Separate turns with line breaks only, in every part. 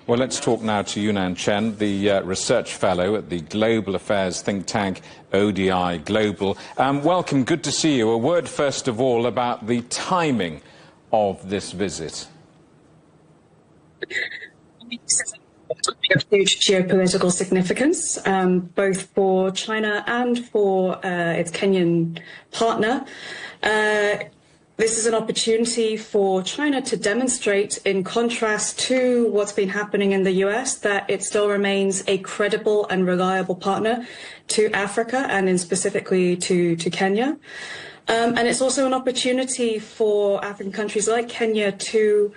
Well, let's talk now to Yunnan Chen, the research fellow at the global affairs think tank ODI Global. Welcome, good to see you. A word, first of all, about the timing of this visit.
Of huge geopolitical significance, both for China and for its Kenyan partner. This is an opportunity for China to demonstrate, in contrast to what's been happening in the US, that it still remains a credible and reliable partner to Africa and in specifically to Kenya. And it's also an opportunity for African countries like Kenya to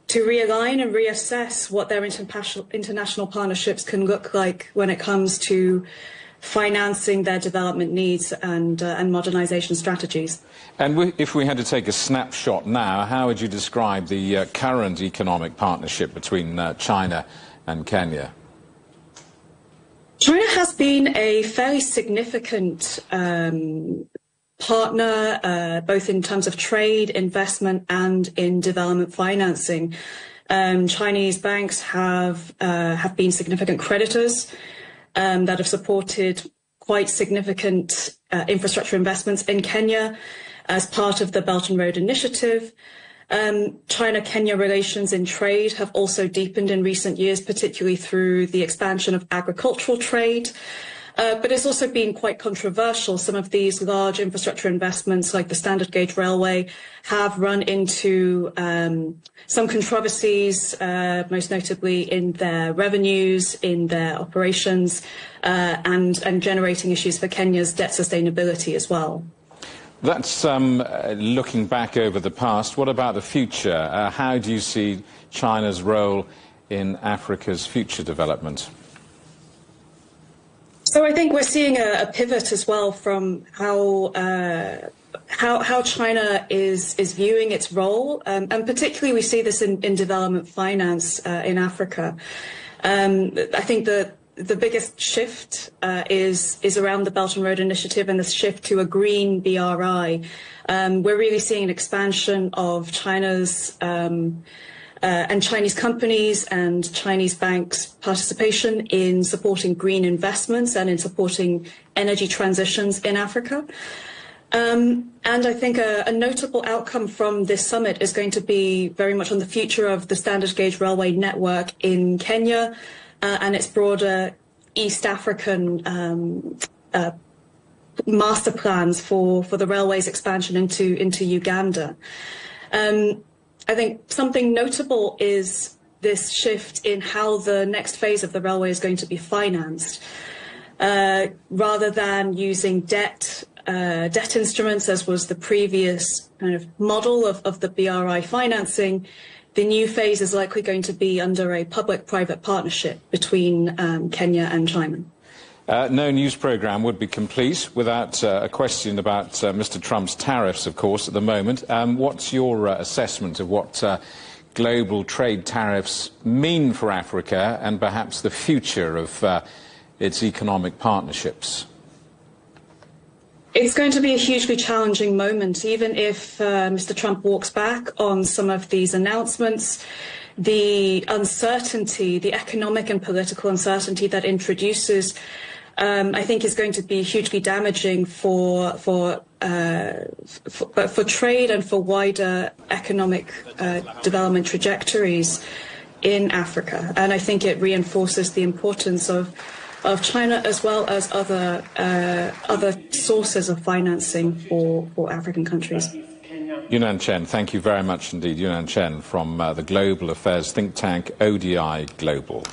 realign and reassess what their international partnerships can look like when it comes to financing their development needs and modernization strategies.
And if we had to take a snapshot now, how would you describe the current economic partnership between China and Kenya?
China has been a fairly significant partner, both in terms of trade, investment, and in development financing. Chinese banks have been significant creditors that have supported quite significant infrastructure investments in Kenya as part of the Belt and Road Initiative. China-Kenya relations in trade have also deepened in recent years, particularly through the expansion of agricultural trade. But it's also been quite controversial. Some of these large infrastructure investments, like the standard gauge railway, have run into some controversies, most notably in their revenues, in their operations, and generating issues for Kenya's debt sustainability as well.
That's looking back over the past. What about the future? How do you see China's role in Africa's future development?
So I think we're seeing a pivot as well from how China is viewing its role, and particularly we see this in development finance in Africa. I think the biggest shift is around the Belt and Road Initiative and the shift to a green BRI. We're really seeing an expansion of China's and Chinese companies and Chinese banks' participation in supporting green investments and in supporting energy transitions in Africa. And I think a notable outcome from this summit is going to be very much on the future of the standard gauge railway network in Kenya and its broader East African master plans for the railway's expansion into Uganda. I think something notable is this shift in how the next phase of the railway is going to be financed. Rather than using debt instruments, as was the previous kind of model of the BRI financing, the new phase is likely going to be under a public-private partnership between Kenya and China.
No news programme would be complete without a question about Mr. Trump's tariffs, of course, at the moment. What's your assessment of what global trade tariffs mean for Africa and perhaps the future of its economic partnerships?
It's going to be a hugely challenging moment, even if Mr. Trump walks back on some of these announcements. The uncertainty, the economic and political uncertainty that introduces, I think, is going to be hugely damaging for trade and for wider economic development trajectories in Africa. And I think it reinforces the importance of China as well as other sources of financing for African countries.
Yunnan Chen, thank you very much indeed. Yunnan Chen from the global affairs think tank ODI Global.